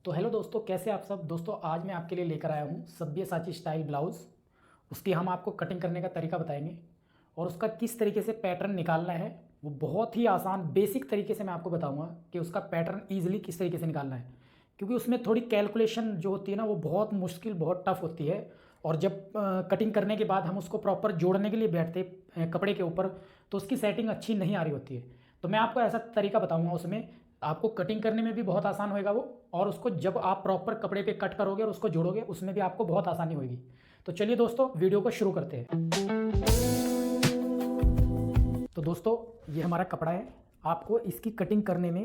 तो हेलो दोस्तों, कैसे आप सब दोस्तों। आज मैं आपके लिए लेकर आया हूँ सब्यसाची स्टाइल ब्लाउज़। उसकी हम आपको कटिंग करने का तरीका बताएंगे और उसका किस तरीके से पैटर्न निकालना है। वो बहुत ही आसान बेसिक तरीके से मैं आपको बताऊंगा कि उसका पैटर्न ईजिली किस तरीके से निकालना है, क्योंकि उसमें थोड़ी कैलकुलेशन जो होती है ना, वो बहुत मुश्किल बहुत टफ होती है। और जब कटिंग करने के बाद हम उसको प्रॉपर जोड़ने के लिए बैठते कपड़े के ऊपर, तो उसकी सेटिंग अच्छी नहीं आ रही होती है। तो मैं आपको ऐसा तरीका बताऊंगा, उसमें आपको कटिंग करने में भी बहुत आसान होएगा वो, और उसको जब आप प्रॉपर कपड़े पे कट करोगे और उसको जोड़ोगे उसमें भी आपको बहुत आसानी होगी। तो चलिए दोस्तों, वीडियो को शुरू करते हैं। तो दोस्तों, ये हमारा कपड़ा है। आपको इसकी कटिंग करने में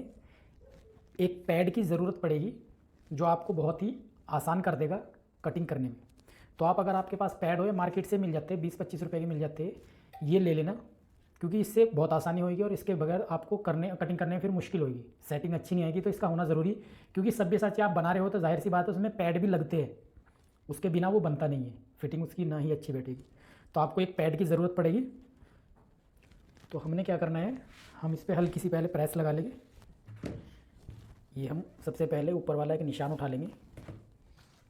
एक पैड की ज़रूरत पड़ेगी, जो आपको बहुत ही आसान कर देगा कटिंग करने में। तो आप अगर आपके पास पैड हो, या मार्केट से मिल जाते हैं, 20-25 रुपए के मिल जाते हैं, ये ले लेना, क्योंकि इससे बहुत आसानी होगी और इसके बगैर आपको कटिंग करने में फिर मुश्किल होगी, सेटिंग अच्छी नहीं आएगी। तो इसका होना ज़रूरी, क्योंकि सब्यसाची आप बना रहे हो तो जाहिर सी बात है उसमें पैड भी लगते हैं, उसके बिना वो बनता नहीं है, फिटिंग उसकी ना ही अच्छी बैठेगी। तो आपको एक पैड की ज़रूरत पड़ेगी। तो हमने क्या करना है, हम इस पर हल्की सी पहले प्रेस लगा लेंगे। ये हम सबसे पहले ऊपर वाला एक निशान उठा लेंगे।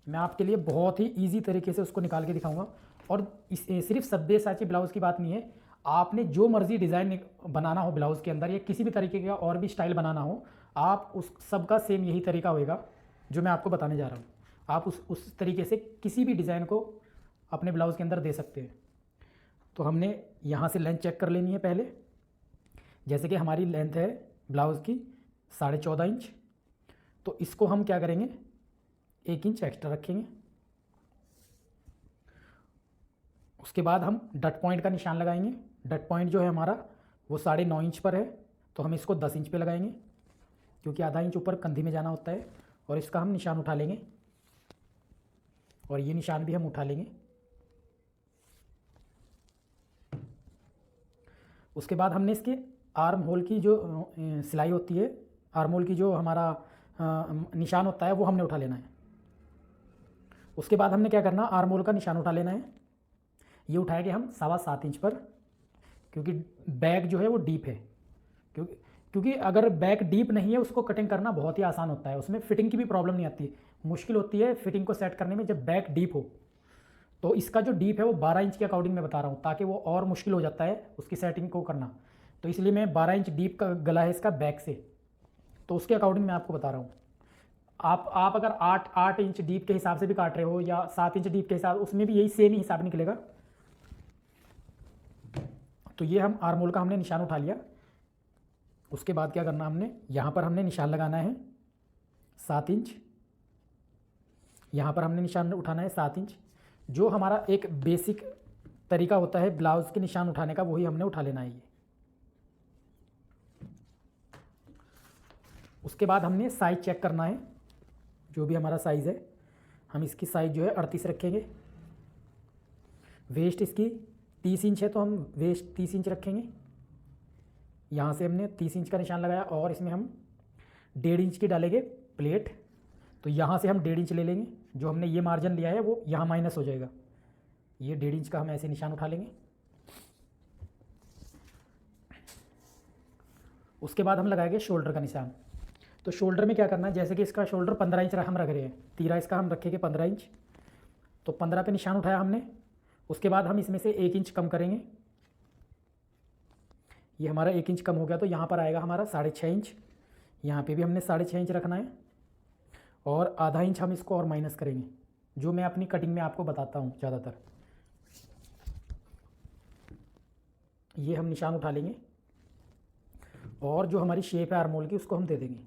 मैं आपके लिए बहुत ही ईजी तरीके से उसको निकाल के दिखाऊंगा। और सिर्फ सब्यसाची ब्लाउज़ की बात नहीं है, आपने जो मर्ज़ी डिज़ाइन बनाना हो ब्लाउज़ के अंदर, या किसी भी तरीके का और भी स्टाइल बनाना हो, आप उस सब का सेम यही तरीका होएगा जो मैं आपको बताने जा रहा हूँ। आप उस तरीके से किसी भी डिज़ाइन को अपने ब्लाउज़ के अंदर दे सकते हैं। तो हमने यहाँ से लेंथ चेक कर लेनी है पहले। जैसे कि हमारी लेंथ है ब्लाउज़ की 14.5 इंच, तो इसको हम क्या करेंगे, 1 इंच एक्स्ट्रा रखेंगे। उसके बाद हम डट पॉइंट का निशान लगाएंगे। डट पॉइंट जो है हमारा वो 9.5 इंच पर है, तो हम इसको 10 इंच पे लगाएंगे, क्योंकि आधा इंच ऊपर कंधी में जाना होता है। और इसका हम निशान उठा लेंगे, और ये निशान भी हम उठा लेंगे। उसके बाद हमने इसके आर्म होल की जो सिलाई होती है, आर्म होल की जो हमारा निशान होता है, वो हमने उठा लेना है। उसके बाद हमने क्या करना, आर्म होल का निशान उठा लेना है। ये उठाएंगे हम 7.25 इंच पर, क्योंकि बैक जो है वो डीप है। क्योंकि अगर बैक डीप नहीं है, उसको कटिंग करना बहुत ही आसान होता है, उसमें फिटिंग की भी प्रॉब्लम नहीं आती। मुश्किल होती है फिटिंग को सेट करने में जब बैक डीप हो। तो इसका जो डीप है वो 12 इंच के अकॉर्डिंग मैं बता रहा हूँ, ताकि वो और मुश्किल हो जाता है उसकी सेटिंग को करना। तो इसलिए मैं 12 इंच डीप का गला है इसका बैक से, तो उसके अकॉर्डिंग मैं आपको बता रहा हूँ। आप अगर 8 इंच डीप के हिसाब से भी काट रहे हो, या 7 इंच डीप के हिसाब, उसमें भी यही सेम ही हिसाब निकलेगा। तो ये हम आर्म होल का हमने निशान उठा लिया। उसके बाद क्या करना, हमने यहाँ पर हमने निशान लगाना है 7 इंच। यहाँ पर हमने निशान उठाना है 7 इंच। जो हमारा एक बेसिक तरीका होता है ब्लाउज़ के निशान उठाने का, वही हमने उठा लेना है ये। उसके बाद हमने साइज़ चेक करना है, जो भी हमारा साइज़ है। हम इसकी साइज़ जो है 38 रखेंगे। वेस्ट इसकी 30 इंच है, तो हम वेस्ट 30 इंच रखेंगे। यहाँ से हमने 30 इंच का निशान लगाया, और इसमें हम 1.5 इंच की डालेंगे प्लेट। तो यहाँ से हम 1.5 इंच ले लेंगे। जो हमने ये मार्जिन लिया है वो यहाँ माइनस हो जाएगा। ये 1.5 इंच का हम ऐसे निशान उठा लेंगे। उसके बाद हम लगाएंगे शोल्डर का निशान। तो शोल्डर में क्या करना है, जैसे कि इसका शोल्डर 15 इंच हम रख रहे हैं, तीरा इसका हम रखेंगे 15 इंच। तो 15 पे निशान उठाया हमने। उसके बाद हम इसमें से 1 इंच कम करेंगे। ये हमारा 1 इंच कम हो गया, तो यहाँ पर आएगा हमारा 6.5 इंच। यहाँ पे भी हमने 6.5 इंच रखना है, और आधा इंच हम इसको और माइनस करेंगे, जो मैं अपनी कटिंग में आपको बताता हूँ ज़्यादातर। ये हम निशान उठा लेंगे, और जो हमारी शेप है आर्म होल की, उसको हम दे देंगे।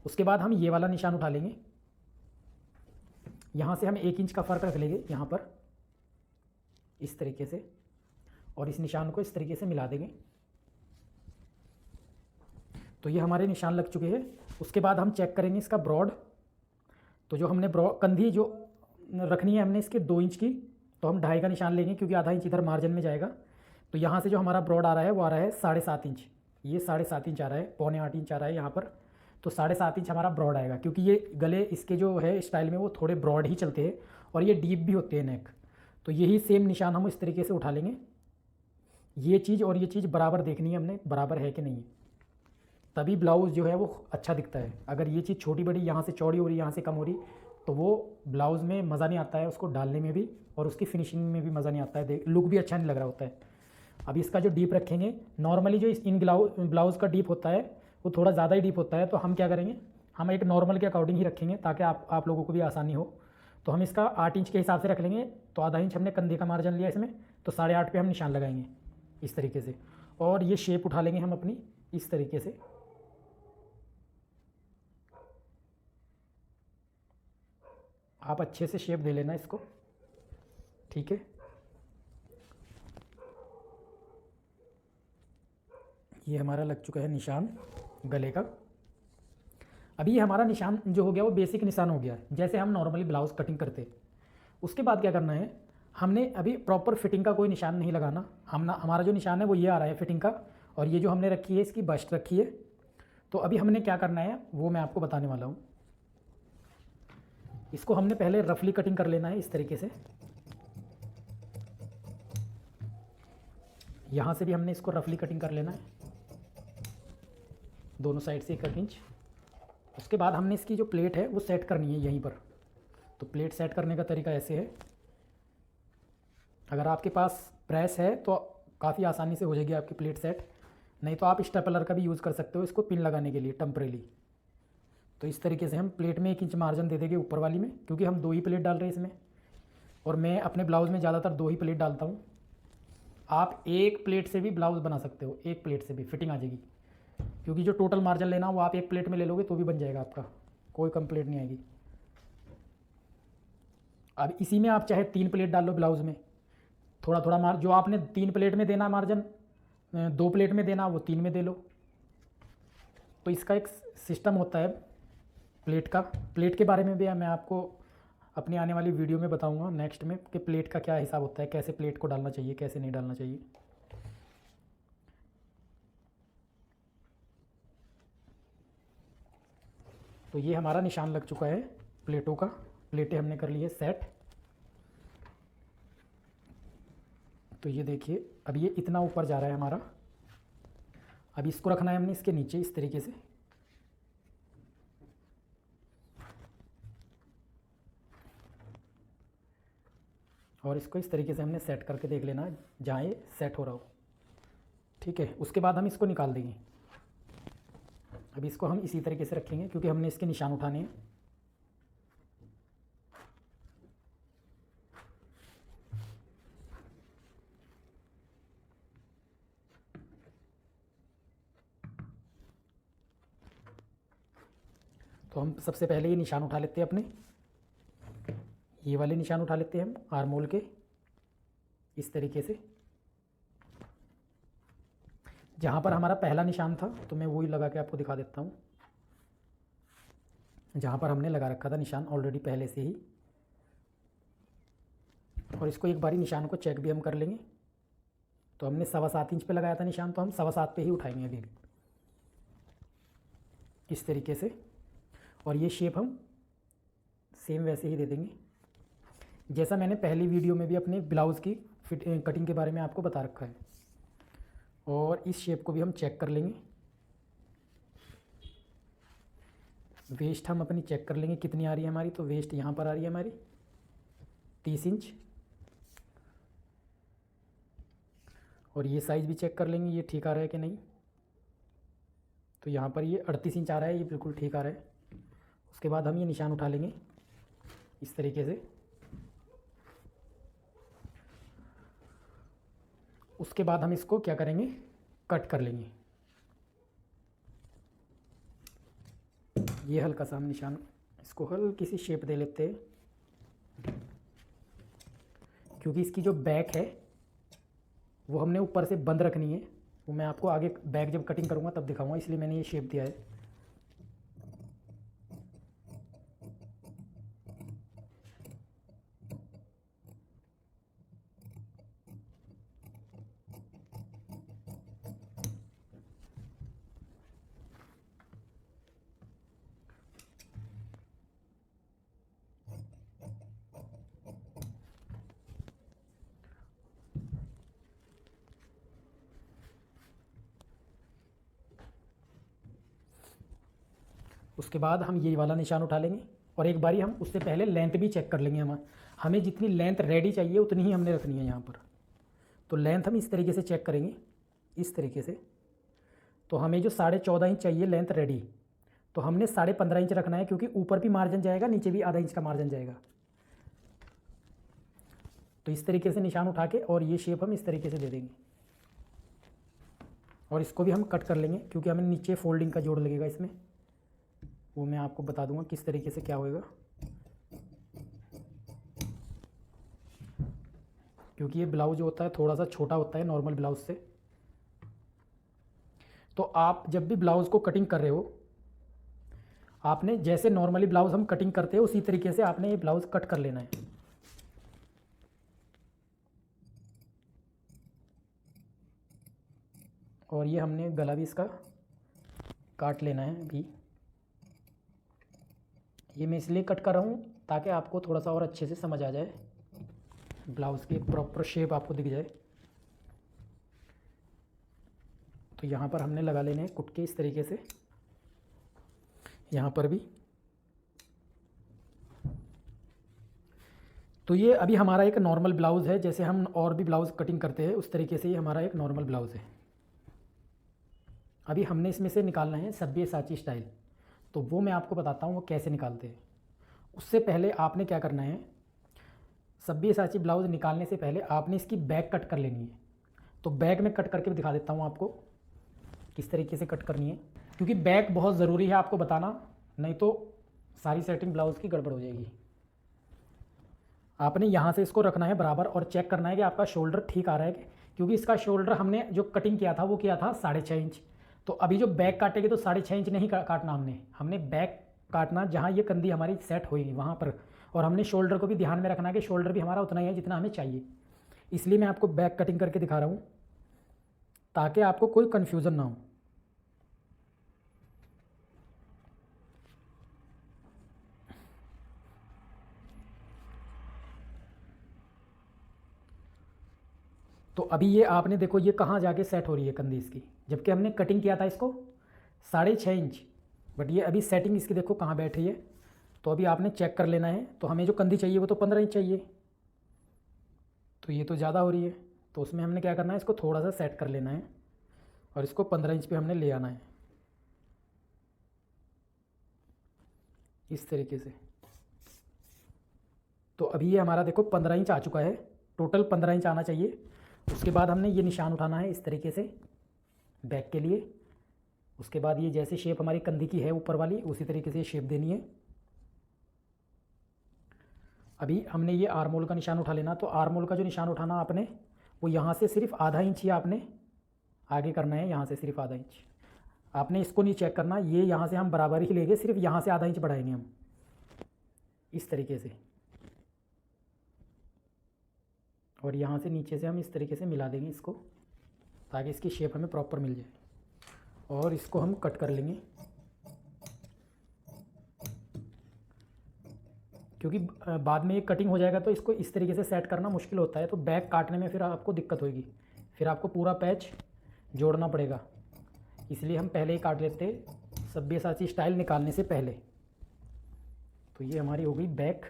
उसके बाद हम ये वाला निशान उठा लेंगे। यहाँ से हम 1 इंच का फ़र्क रख लेंगे यहाँ पर, इस तरीके से, और इस निशान को इस तरीके से मिला देंगे। तो ये हमारे निशान लग चुके हैं। उसके बाद हम चेक करेंगे इसका ब्रॉड। तो जो हमने कंधी जो रखनी है हमने इसके 2 इंच की, तो हम 2.5 का निशान लेंगे, क्योंकि आधा इंच इधर मार्जिन में जाएगा। तो यहाँ से जो हमारा ब्रॉड आ रहा है वो आ रहा है 7.5 इंच। ये 7.5 इंच आ रहा है, 7.25 इंच आ रहा है यहाँ पर। तो 7.5 इंच हमारा ब्रॉड आएगा, क्योंकि ये गले इसके जो है स्टाइल में वो थोड़े ब्रॉड ही चलते हैं, और ये डीप भी होते हैं नेक। तो यही सेम निशान हम इस तरीके से उठा लेंगे। ये चीज़ और ये चीज़ बराबर देखनी है हमने, बराबर है कि नहीं, तभी ब्लाउज़ जो है वो अच्छा दिखता है। अगर ये चीज़ छोटी बड़ी यहाँ से चौड़ी हो रही, यहाँ से कम हो रही, तो वो ब्लाउज़ में मज़ा नहीं आता है, उसको डालने में भी और उसकी फिनिशिंग में भी मज़ा नहीं आता है, देख लुक भी अच्छा नहीं लग रहा होता है। अब इसका जो डीप रखेंगे, नॉर्मली जो इन ब्लाउज़ का डीप होता है वो थोड़ा ज़्यादा ही डीप होता है, तो हम क्या करेंगे, हम एक नॉर्मल के अकॉर्डिंग ही रखेंगे ताकि आप लोगों को भी आसानी हो। तो हम इसका 8 इंच के हिसाब से रख लेंगे। तो आधा इंच हमने कंधे का मार्जिन लिया इसमें, तो 8.5 पे हम निशान लगाएंगे इस तरीके से। और ये शेप उठा लेंगे हम अपनी इस तरीके से। आप अच्छे से शेप दे लेना इसको, ठीक है। ये हमारा लग चुका है निशान गले का। अभी ये हमारा निशान जो हो गया वो बेसिक निशान हो गया है, जैसे हम नॉर्मली ब्लाउज़ कटिंग करते। उसके बाद क्या करना है, हमने अभी प्रॉपर फिटिंग का कोई निशान नहीं लगाना। हमारा जो निशान है वो ये आ रहा है फिटिंग का, और ये जो हमने रखी है इसकी बस्ट रखी है। तो अभी हमने क्या करना है वो मैं आपको बताने वाला हूँ। इसको हमने पहले रफली कटिंग कर लेना है इस तरीके से। यहाँ से भी हमने इसको रफली कटिंग कर लेना है, दोनों साइड से 1 इंच। उसके बाद हमने इसकी जो प्लेट है वो सेट करनी है यहीं पर। तो प्लेट सेट करने का तरीका ऐसे है, अगर आपके पास प्रेस है तो काफ़ी आसानी से हो जाएगी आपकी प्लेट सेट, नहीं तो आप स्टेपलर का भी यूज़ कर सकते हो इसको पिन लगाने के लिए टेम्परेली। तो इस तरीके से हम प्लेट में 1 इंच मार्जिन दे देंगे ऊपर वाली में, क्योंकि हम 2 ही प्लेट डाल रहे हैं इसमें, और मैं अपने ब्लाउज़ में ज़्यादातर 2 ही प्लेट डालता हूँ। आप 1 प्लेट से भी ब्लाउज़ बना सकते हो, 1 प्लेट से भी फिटिंग आ जाएगी, क्योंकि जो टोटल मार्जिन लेना वो आप 1 प्लेट में ले लोगे तो भी बन जाएगा आपका, कोई कंप्लेंट नहीं आएगी। अब इसी में आप चाहे 3 प्लेट डाल लो ब्लाउज़ में, थोड़ा थोड़ा जो आपने 3 प्लेट में देना मार्जिन 2 प्लेट में देना वो 3 में दे लो। तो इसका एक सिस्टम होता है प्लेट का। प्लेट के बारे में भी मैं आपको अपनी आने वाली वीडियो में बताऊंगा नेक्स्ट में कि प्लेट का क्या हिसाब होता है, कैसे प्लेट को डालना चाहिए कैसे नहीं डालना चाहिए। तो ये हमारा निशान लग चुका है प्लेटों का, प्लेटें हमने कर ली है सेट। तो ये देखिए अब ये इतना ऊपर जा रहा है हमारा, अब इसको रखना है हमने इसके नीचे इस तरीके से। और इसको इस तरीके से हमने सेट करके देख लेना है जहाँ ये सेट हो रहा हो, ठीक है। उसके बाद हम इसको निकाल देंगे। अब इसको हम इसी तरीके से रखेंगे क्योंकि हमने इसके निशान उठाने हैं। तो हम सबसे पहले ये निशान उठा लेते हैं अपने, ये वाले निशान उठा लेते हैं हम आर्म होल के इस तरीके से। जहाँ पर हमारा पहला निशान था तो मैं वही लगा के आपको दिखा देता हूँ, जहाँ पर हमने लगा रखा था निशान ऑलरेडी पहले से ही। और इसको एक बारी निशान को चेक भी हम कर लेंगे। तो हमने 7.25 इंच पे लगाया था निशान, तो हम 7.25 पे ही उठाएंगे अभी भी इस तरीके से। और ये शेप हम सेम वैसे ही दे देंगे जैसा मैंने पहली वीडियो में भी अपने ब्लाउज़ की कटिंग के बारे में आपको बता रखा है। और इस शेप को भी हम चेक कर लेंगे, वेस्ट हम अपनी चेक कर लेंगे कितनी आ रही है हमारी। तो वेस्ट यहाँ पर आ रही है हमारी 30 इंच। और ये साइज़ भी चेक कर लेंगे ये ठीक आ रहा है कि नहीं। तो यहाँ पर ये 38 इंच आ रहा है, ये बिल्कुल ठीक आ रहा है। उसके बाद हम ये निशान उठा लेंगे इस तरीके से। उसके बाद हम इसको क्या करेंगे, कट कर लेंगे। ये हल्का सा हम निशान इसको हल्की सी शेप दे लेते हैं, क्योंकि इसकी जो बैक है वो हमने ऊपर से बंद रखनी है। वो मैं आपको आगे बैक जब कटिंग करूँगा तब दिखाऊंगा, इसलिए मैंने ये शेप दिया है। उसके बाद हम ये वाला निशान उठा लेंगे और एक बारी हम उससे पहले लेंथ भी चेक कर लेंगे। हमें जितनी लेंथ रेडी चाहिए उतनी ही हमने रखनी है यहाँ पर। तो लेंथ हम इस तरीके से चेक करेंगे, इस तरीके से। तो हमें जो 14.5 इंच चाहिए लेंथ रेडी, तो हमने 15.5 इंच रखना है, क्योंकि ऊपर भी मार्जिन जाएगा, नीचे भी आधा इंच का मार्जिन जाएगा। तो इस तरीके से निशान उठा के और ये शेप हम इस तरीके से दे देंगे और इसको भी हम कट कर लेंगे, क्योंकि हमें नीचे फोल्डिंग का जोड़ लगेगा इसमें। वो मैं आपको बता दूंगा किस तरीके से क्या होएगा, क्योंकि ये ब्लाउज जो होता है थोड़ा सा छोटा होता है नॉर्मल ब्लाउज से। तो आप जब भी ब्लाउज़ को कटिंग कर रहे हो, आपने जैसे नॉर्मली ब्लाउज़ हम कटिंग करते हैं उसी तरीके से आपने ये ब्लाउज़ कट कर लेना है। और ये हमने गला भी इसका काट लेना है अभी। ये मैं इसलिए कट कर रहा हूँ ताकि आपको थोड़ा सा और अच्छे से समझ आ जाए, ब्लाउज़ की प्रॉपर शेप आपको दिख जाए। तो यहाँ पर हमने लगा लेने हैं कुट के इस तरीके से, यहाँ पर भी। तो ये अभी हमारा एक नॉर्मल ब्लाउज़ है, जैसे हम और भी ब्लाउज़ कटिंग करते हैं उस तरीके से ये हमारा एक नॉर्मल ब्लाउज़ है। अभी हमने इसमें से निकालना है सब्यसाची स्टाइल, तो वो मैं आपको बताता हूँ वो कैसे निकालते हैं। उससे पहले आपने क्या करना है, सब्यसाची ब्लाउज़ निकालने से पहले आपने इसकी बैक कट कर लेनी है। तो बैक में कट करके दिखा देता हूँ आपको किस तरीके से कट करनी है, क्योंकि बैक बहुत ज़रूरी है आपको बताना, नहीं तो सारी सेटिंग ब्लाउज़ की गड़बड़ हो जाएगी। आपने यहाँ से इसको रखना है बराबर और चेक करना है कि आपका शोल्डर ठीक आ रहा है, क्योंकि इसका शोल्डर हमने जो कटिंग किया था वो किया था 6.5 इंच। तो अभी जो बैक काटेंगे तो 6.5 इंच नहीं काटना, हमने बैक काटना जहाँ ये कंधी हमारी सेट होगी वहाँ पर। और हमने शोल्डर को भी ध्यान में रखना है कि शोल्डर भी हमारा उतना ही है जितना हमें चाहिए। इसलिए मैं आपको बैक कटिंग करके दिखा रहा हूँ ताकि आपको कोई कन्फ्यूज़न ना हो। तो अभी ये आपने देखो ये कहाँ जाके सेट हो रही है कंधी इसकी, जबकि हमने कटिंग किया था इसको 6.5 इंच, बट ये अभी सेटिंग इसकी देखो कहाँ बैठ रही है। तो अभी आपने चेक कर लेना है। तो हमें जो कंधी चाहिए वो तो 15 इंच चाहिए, तो ये तो ज़्यादा हो रही है। तो उसमें हमने क्या करना है, इसको थोड़ा सा सेट कर लेना है और इसको 15 इंच पे हमने ले आना है इस तरीके से। तो अभी ये हमारा देखो 15 इंच आ चुका है, टोटल 15 इंच आना चाहिए। उसके बाद हमने ये निशान उठाना है इस तरीके से बैक के लिए। उसके बाद ये जैसे शेप हमारी कंधी की है ऊपर वाली, उसी तरीके से शेप देनी है। अभी हमने ये आर्मोल का निशान उठा लेना। तो आर्मोल का जो निशान उठाना आपने वो यहाँ से सिर्फ आधा इंच ही आपने आगे करना है, यहाँ से सिर्फ आधा इंच। आपने इसको नहीं चेक करना, ये यहाँ से हम बराबर ही लेंगे, सिर्फ यहाँ से आधा इंच बढ़ाएंगे हम इस तरीके से। और यहाँ से नीचे से हम इस तरीके से मिला देंगे इसको, ताकि इसकी शेप हमें प्रॉपर मिल जाए। और इसको हम कट कर लेंगे, क्योंकि बाद में ये कटिंग हो जाएगा तो इसको इस तरीके से सेट करना मुश्किल होता है। तो बैक काटने में फिर आपको दिक्कत होगी, फिर आपको पूरा पैच जोड़ना पड़ेगा। इसलिए हम पहले ही काट लेते सब्यसाची स्टाइल निकालने से पहले। तो ये हमारी हो गई बैक,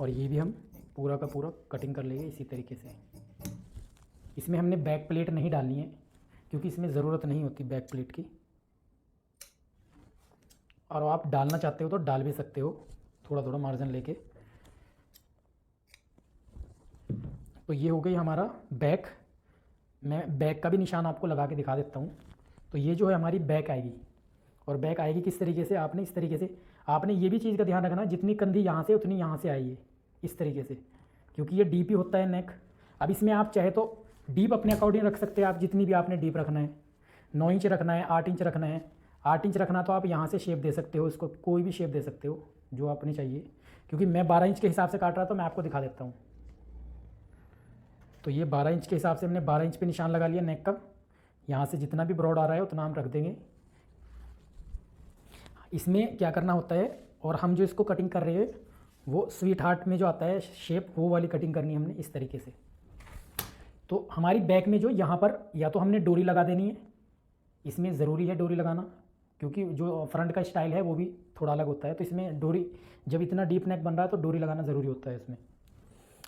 और ये भी हम पूरा का पूरा कटिंग कर लेंगे इसी तरीके से। इसमें हमने बैक प्लेट नहीं डालनी है, क्योंकि इसमें ज़रूरत नहीं होती बैक प्लेट की। और आप डालना चाहते हो तो डाल भी सकते हो, थोड़ा थोड़ा मार्जिन लेके। तो ये हो गई हमारा बैक। मैं बैक का भी निशान आपको लगा के दिखा देता हूँ। तो ये जो है हमारी बैक आएगी, और बैक आएगी किस तरीके से, आपने इस तरीके से। आपने ये भी चीज़ का ध्यान रखना, जितनी कंधी यहाँ से उतनी यहाँ से आई है इस तरीके से, क्योंकि ये डीप ही होता है नेक। अब इसमें आप चाहे तो डीप अपने अकॉर्डिंग रख सकते हैं, आप जितनी भी आपने डीप रखना है, 9 इंच रखना है, 8 इंच रखना है। 8 इंच रखना तो आप यहाँ से शेप दे सकते हो, इसको कोई भी शेप दे सकते हो जो आपने चाहिए। क्योंकि मैं 12 इंच के हिसाब से काट रहा तो मैं आपको दिखा देता हूँ। तो ये 12 इंच के हिसाब से हमने 12 इंच पे निशान लगा लिया नेक का। यहाँ से जितना भी ब्रॉड आ रहा है उतना हम रख देंगे। इसमें क्या करना होता है, और हम जो इसको कटिंग कर रहे हैं वो स्वीट हार्ट में जो आता है शेप, वो वाली कटिंग करनी है हमने इस तरीके से। तो हमारी बैक में जो यहाँ पर या तो हमने डोरी लगा देनी है इसमें ज़रूरी है डोरी लगाना, क्योंकि जो फ्रंट का स्टाइल है वो भी थोड़ा अलग होता है। तो इसमें डोरी, जब इतना डीप नेक बन रहा है तो डोरी लगाना ज़रूरी होता है। इसमें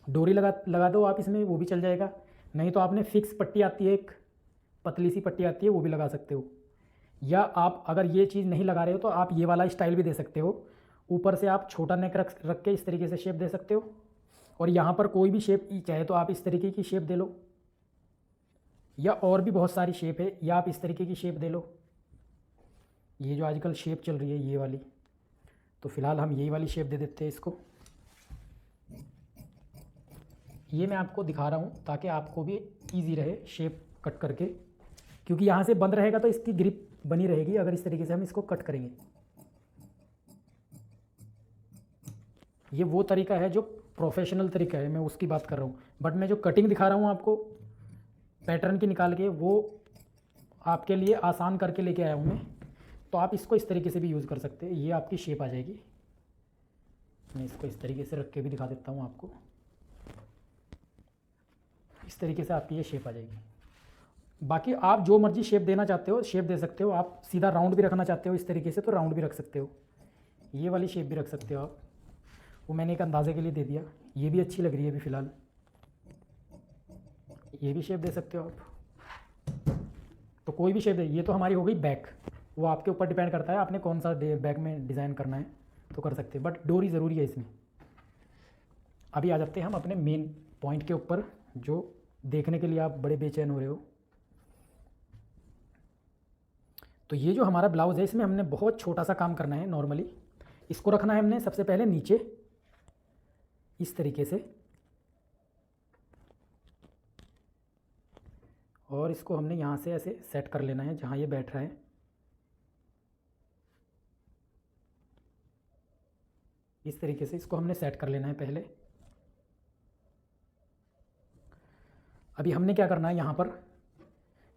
डोरी लगा दो आप इसमें, वो भी चल जाएगा। नहीं तो आपने फिक्स पट्टी आती है, एक पतली सी पट्टी आती है, वो भी लगा सकते हो। या आप अगर ये चीज़ नहीं लगा रहे हो तो आप ये वाला स्टाइल भी दे सकते हो। ऊपर से आप छोटा नेक रख के इस तरीके से शेप दे सकते हो, और यहाँ पर कोई भी शेप चाहे तो आप इस तरीके की शेप दे लो, या और भी बहुत सारी शेप है, या आप इस तरीके की शेप दे लो। ये जो आजकल शेप चल रही है ये वाली, तो फ़िलहाल हम यही वाली शेप दे देते हैं इसको। ये मैं आपको दिखा रहा हूँ ताकि आपको भी इजी रहे शेप कट करके, क्योंकि यहाँ से बंद रहेगा तो इसकी ग्रिप बनी रहेगी अगर इस तरीके से हम इसको कट करेंगे। ये वो तरीका है जो प्रोफेशनल तरीका है, मैं उसकी बात कर रहा हूँ। बट मैं जो कटिंग दिखा रहा हूँ आपको पैटर्न की निकाल के, वो आपके लिए आसान करके लेके आया हूँ मैं। तो आप इसको इस तरीके से भी यूज़ कर सकते हैं, ये आपकी शेप आ जाएगी। मैं इसको इस तरीके से रख के भी दिखा देता हूँ आपको। इस तरीके से आपकी ये शेप आ जाएगी। बाकी आप जो मर्जी शेप देना चाहते हो शेप दे सकते हो। आप सीधा राउंड भी रखना चाहते हो इस तरीके से तो राउंड भी रख सकते हो, ये वाली शेप भी रख सकते हो आप। वो मैंने एक अंदाजे के लिए दे दिया। ये भी अच्छी लग रही है अभी फ़िलहाल, ये भी शेप दे सकते हो आप। तो कोई भी शेप दे। ये तो हमारी हो गई बैक, वो आपके ऊपर डिपेंड करता है आपने कौन सा बैक में डिज़ाइन करना है तो कर सकते हैं, बट डोरी ज़रूरी है इसमें। अभी आ जाते हैं हम अपने मेन पॉइंट के ऊपर, जो देखने के लिए आप बड़े बेचैन हो रहे हो। तो ये जो हमारा ब्लाउज़ है इसमें हमने बहुत छोटा सा काम करना है। नॉर्मली इसको रखना है हमने सबसे पहले नीचे इस तरीके से, और इसको हमने यहाँ से ऐसे सेट कर लेना है जहाँ ये बैठ रहा है। इस तरीके से इसको हमने सेट कर लेना है पहले। अभी हमने क्या करना है यहाँ पर,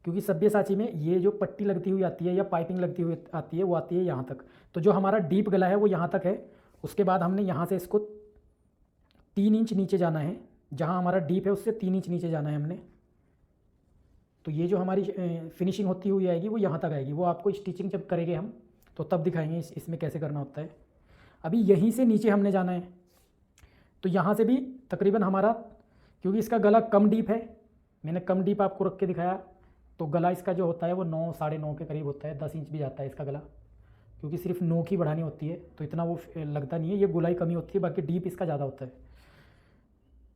क्योंकि सब्यसाची में ये जो पट्टी लगती हुई आती है या पाइपिंग लगती हुई आती है वो आती है यहाँ तक। तो जो हमारा डीप गला है वो यहाँ तक है। उसके बाद हमने यहाँ से इसको 3 इंच नीचे जाना है, जहाँ हमारा डीप है उससे 3 इंच नीचे जाना है हमने। तो ये जो हमारी फिनिशिंग होती हुई आएगी वो यहाँ तक आएगी। वो आपको स्टिचिंग जब करेंगे हम तो तब दिखाएंगे इसमें कैसे करना होता है। अभी यहीं से नीचे हमने जाना है, तो यहाँ से भी तकरीबन हमारा, क्योंकि इसका गला कम डीप है, मैंने कम डीप आपको रख के दिखाया, तो गला इसका जो होता है वो 9 साढ़े 9 के करीब होता है। 10 इंच भी जाता है इसका गला, क्योंकि सिर्फ नोक ही बढ़ानी होती है तो इतना वो लगता नहीं है, ये गोलाई कमी होती है, बाकी डीप इसका ज़्यादा होता है।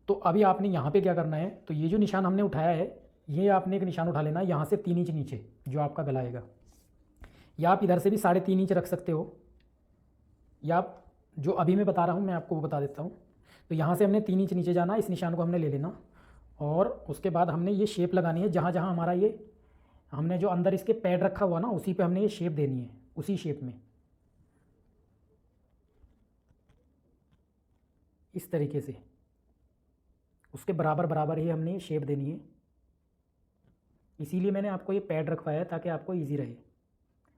तो अभी आपने यहाँ पे क्या करना है, तो ये जो निशान हमने उठाया है ये आपने एक निशान उठा लेना है यहाँ से 3 इंच नीचे जो आपका गला आएगा, या आप इधर से भी 3.5 इंच रख सकते हो, या आप जो अभी मैं बता रहा हूँ मैं आपको वो बता देता हूँ। तो यहाँ से हमने 3 इंच नीचे जाना, इस निशान को हमने ले लेना, और उसके बाद हमने ये शेप लगानी है जहाँ जहाँ हमारा ये हमने जो अंदर इसके पैड रखा हुआ ना उसी पे हमने ये शेप देनी है, उसी शेप में इस तरीके से उसके बराबर बराबर ही हमने ये शेप देनी है। इसीलिए मैंने आपको ये पैड रखवाया है ताकि आपको इजी रहे,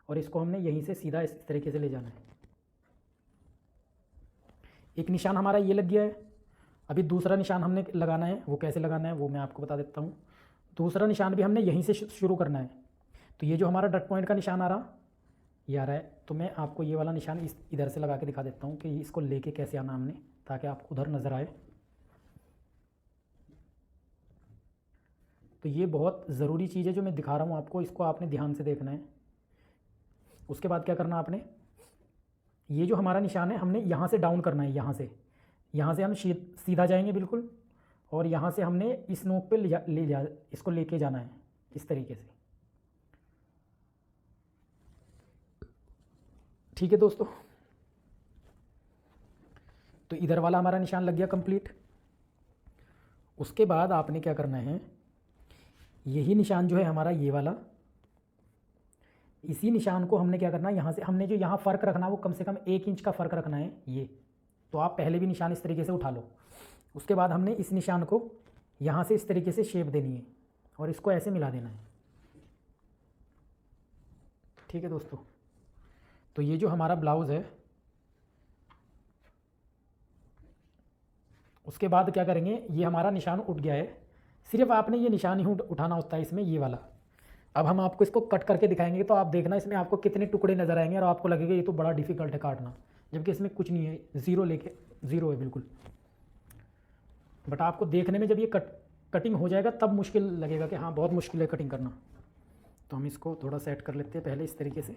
और इसको हमने यहीं से सीधा इस तरीके से ले जाना है। एक निशान हमारा ये लग गया है। अभी दूसरा निशान हमने लगाना है, वो कैसे लगाना है वो मैं आपको बता देता हूँ। दूसरा निशान भी हमने यहीं से शुरू करना है। तो ये जो हमारा डट पॉइंट का निशान आ रहा है, तो मैं आपको ये वाला निशान इधर से लगा के दिखा देता हूँ कि इसको लेके कैसे आना हमने, ताकि आपको उधर नज़र आए। तो ये बहुत ज़रूरी चीज़ है जो मैं दिखा रहा हूँ आपको, इसको आपने ध्यान से देखना है। उसके बाद क्या करना आपने, ये जो हमारा निशान है हमने यहाँ से डाउन करना है, यहाँ से हम सीधा जाएंगे बिल्कुल, और यहाँ से हमने इस नोक पे इसको लेके जाना है इस तरीके से। ठीक है दोस्तों, तो इधर वाला हमारा निशान लग गया कंप्लीट। उसके बाद आपने क्या करना है, यही निशान जो है हमारा ये वाला, इसी निशान को हमने क्या करना है, यहाँ से हमने जो यहाँ फ़र्क रखना है वो कम से कम 1 इंच का फ़र्क रखना है। ये तो आप पहले भी निशान इस तरीके से उठा लो। उसके बाद हमने इस निशान को यहाँ से इस तरीके से शेप देनी है और इसको ऐसे मिला देना है। ठीक है दोस्तों, तो ये जो हमारा ब्लाउज़ है, उसके बाद क्या करेंगे, ये हमारा निशान उठ गया है। सिर्फ आपने ये निशान ही उठाना होता है इसमें, ये वाला। अब हम आपको इसको कट करके दिखाएंगे, तो आप देखना इसमें आपको कितने टुकड़े नज़र आएंगे और आपको लगेगा ये तो बड़ा डिफिकल्ट है काटना, जबकि इसमें कुछ नहीं है, ज़ीरो लेके ज़ीरो है बिल्कुल। बट आपको देखने में जब ये कटिंग हो जाएगा तब मुश्किल लगेगा कि हाँ बहुत मुश्किल है कटिंग करना। तो हम इसको थोड़ा सेट कर लेते हैं पहले इस तरीके से,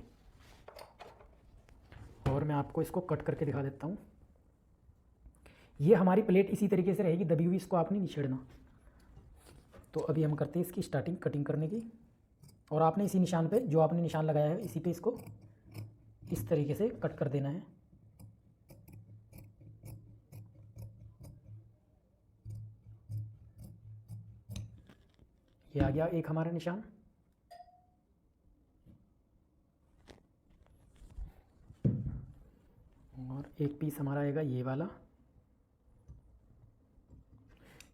और मैं आपको इसको कट करके दिखा देता हूँ। ये हमारी प्लेट इसी तरीके से रहेगी दबी हुई, इसको आपने नहीं छेड़ना। तो अभी हम करते हैं इसकी स्टार्टिंग कटिंग करने की, और आपने इसी निशान पे, जो आपने निशान लगाया है इसी पे इसको इस तरीके से कट कर देना है। ये आ गया एक हमारा निशान। और एक पीस हमारा आएगा ये वाला,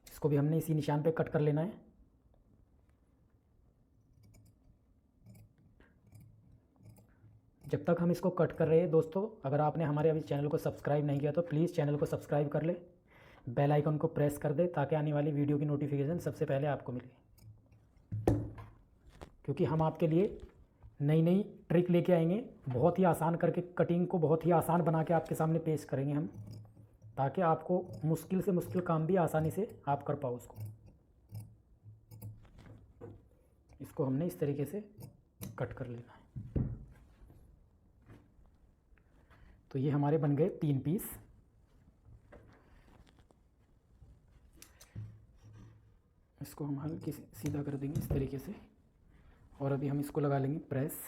इसको भी हमने इसी निशान पे कट कर लेना है। जब तक हम इसको कट कर रहे हैं दोस्तों, अगर आपने हमारे अभी चैनल को सब्सक्राइब नहीं किया तो प्लीज़ चैनल को सब्सक्राइब कर ले, बेल आइकन को प्रेस कर दे ताकि आने वाली वीडियो की नोटिफिकेशन सबसे पहले आपको मिले, क्योंकि हम आपके लिए नई नई ट्रिक लेके आएंगे, बहुत ही आसान करके कटिंग को बहुत ही आसान बना के आपके सामने पेश करेंगे हम, ताकि आपको मुश्किल से मुश्किल काम भी आसानी से आप कर पाओ उसको। इसको हमने इस तरीके से कट कर लेना है। तो ये हमारे बन गए 3 पीस। इसको हम हल्के से सीधा कर देंगे इस तरीके से, और अभी हम इसको लगा लेंगे प्रेस,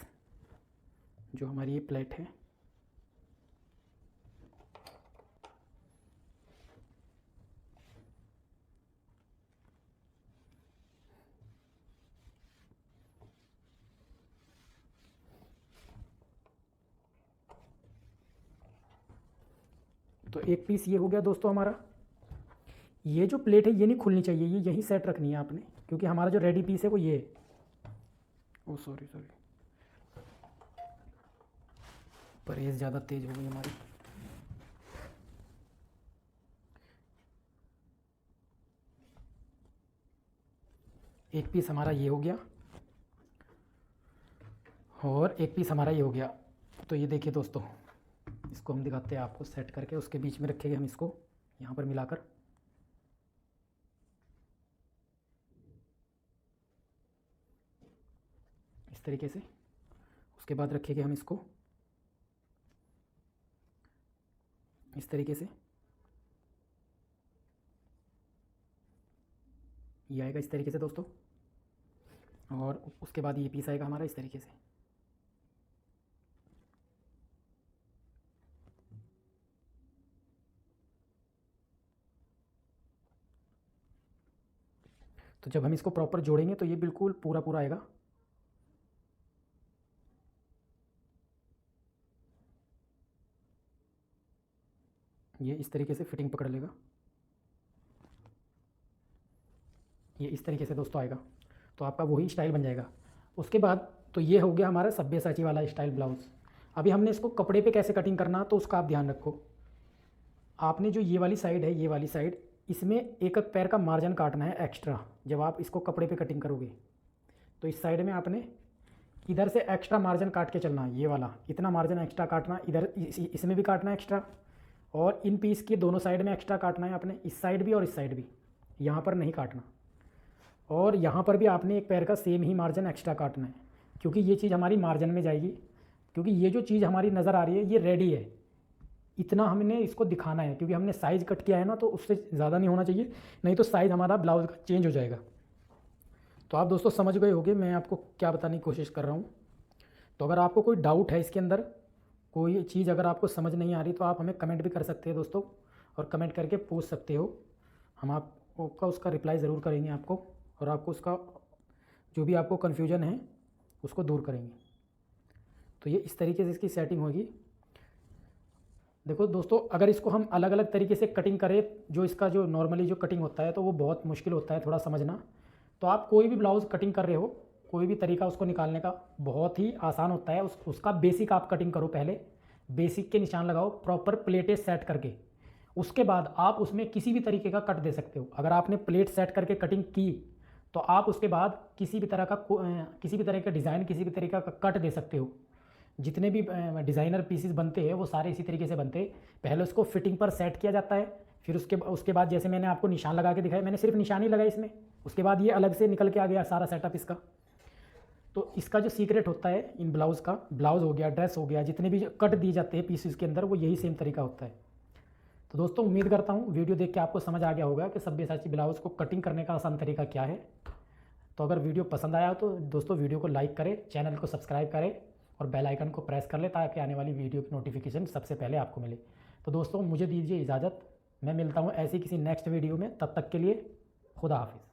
जो हमारी ये प्लेट है। तो एक पीस ये हो गया दोस्तों हमारा। ये जो प्लेट है ये नहीं खुलनी चाहिए, ये यहीं सेट रखनी है आपने, क्योंकि हमारा जो रेडी पीस है वो ये है। ओ सॉरी परहेज ज़्यादा तेज हो गई हमारी। एक पीस हमारा ये हो गया और एक पीस हमारा ये हो गया। तो ये देखिए दोस्तों, इसको हम दिखाते हैं आपको सेट करके, उसके बीच में रखेंगे हम इसको यहाँ पर मिलाकर। इस तरीके से, उसके बाद रखेंगे हम इसको इस तरीके से, ये आएगा इस तरीके से दोस्तों, और उसके बाद ये पीस आएगा हमारा इस तरीके से। तो जब हम इसको प्रॉपर जोड़ेंगे तो ये बिल्कुल पूरा पूरा आएगा। ये इस तरीके से फिटिंग पकड़ लेगा, ये इस तरीके से दोस्तों आएगा, तो आपका वही स्टाइल बन जाएगा। उसके बाद तो ये हो गया हमारा सब्यसाची वाला स्टाइल ब्लाउज़। अभी हमने इसको कपड़े पे कैसे कटिंग करना, तो उसका आप ध्यान रखो। आपने जो ये वाली साइड है, ये वाली साइड, इसमें एक एक पैर का मार्जिन काटना है एक्स्ट्रा। जब आप इसको कपड़े पे कटिंग करोगे तो इस साइड में आपने इधर से एक्स्ट्रा मार्जिन काट के चलना है, ये वाला इतना मार्जिन एक्स्ट्रा काटना, इधर इसमें भी काटना है एक्स्ट्रा, और इन पीस की दोनों साइड में एक्स्ट्रा काटना है आपने, इस साइड भी और इस साइड भी, यहाँ पर नहीं काटना। और यहाँ पर भी आपने एक पैर का सेम ही मार्जिन एक्स्ट्रा काटना है, क्योंकि ये चीज़ हमारी मार्जिन में जाएगी, क्योंकि ये जो चीज़ हमारी नज़र आ रही है ये रेडी है, इतना हमने इसको दिखाना है, क्योंकि हमने साइज़ कट किया है ना, तो उससे ज़्यादा नहीं होना चाहिए, नहीं तो साइज़ हमारा ब्लाउज का चेंज हो जाएगा। तो आप दोस्तों समझ गए होंगे मैं आपको क्या बताने की कोशिश कर रहा हूँ। तो अगर आपको कोई डाउट है इसके अंदर, कोई चीज़ अगर आपको समझ नहीं आ रही, तो आप हमें कमेंट भी कर सकते हैं दोस्तों, और कमेंट करके पूछ सकते हो, हम आपका उसका रिप्लाई ज़रूर करेंगे आपको, और आपको उसका जो भी आपको कन्फ्यूजन है उसको दूर करेंगे। तो ये इस तरीके से इसकी सेटिंग होगी। देखो दोस्तों, अगर इसको हम अलग अलग तरीके से कटिंग करें, जो इसका जो नॉर्मली जो कटिंग होता है, तो वो बहुत मुश्किल होता है थोड़ा समझना। तो आप कोई भी ब्लाउज़ कटिंग कर रहे हो, कोई भी तरीका उसको निकालने का बहुत ही आसान होता है। उसका बेसिक आप कटिंग करो, पहले बेसिक के निशान लगाओ प्रॉपर प्लेटें सेट करके, उसके बाद आप उसमें किसी भी तरीके का कट दे सकते हो। अगर आपने प्लेट सेट करके कटिंग की तो आप उसके बाद किसी भी तरह का डिज़ाइन, किसी भी तरीका का कट दे सकते हो। जितने भी डिज़ाइनर पीसेस बनते हैं वो सारे इसी तरीके से बनते हैं। पहले उसको फिटिंग पर सेट किया जाता है, फिर उसके बाद जैसे मैंने आपको निशान लगा के दिखाया, मैंने सिर्फ निशान ही लगाई इसमें, उसके बाद ये अलग से निकल के आ गया सारा सेटअप इसका। तो इसका जो सीक्रेट होता है इन ब्लाउज़ का, ब्लाउज़ हो गया, ड्रेस हो गया, जितने भी कट दिए जाते हैं पीसेस के अंदर, वो यही सेम तरीका होता है। तो दोस्तों उम्मीद करता हूँ वीडियो देख के आपको समझ आ गया होगा कि सब्यसाची ब्लाउज़ को कटिंग करने का आसान तरीका क्या है। तो अगर वीडियो पसंद आया तो दोस्तों वीडियो को लाइक करें, चैनल को सब्सक्राइब करें और बेल आइकन को प्रेस कर ले ताकि आने वाली वीडियो की नोटिफिकेशन सबसे पहले आपको मिले। तो दोस्तों मुझे दीजिए इजाज़त, मैं मिलता हूँ ऐसी किसी नेक्स्ट वीडियो में, तब तक के लिए खुदा हाफिज़।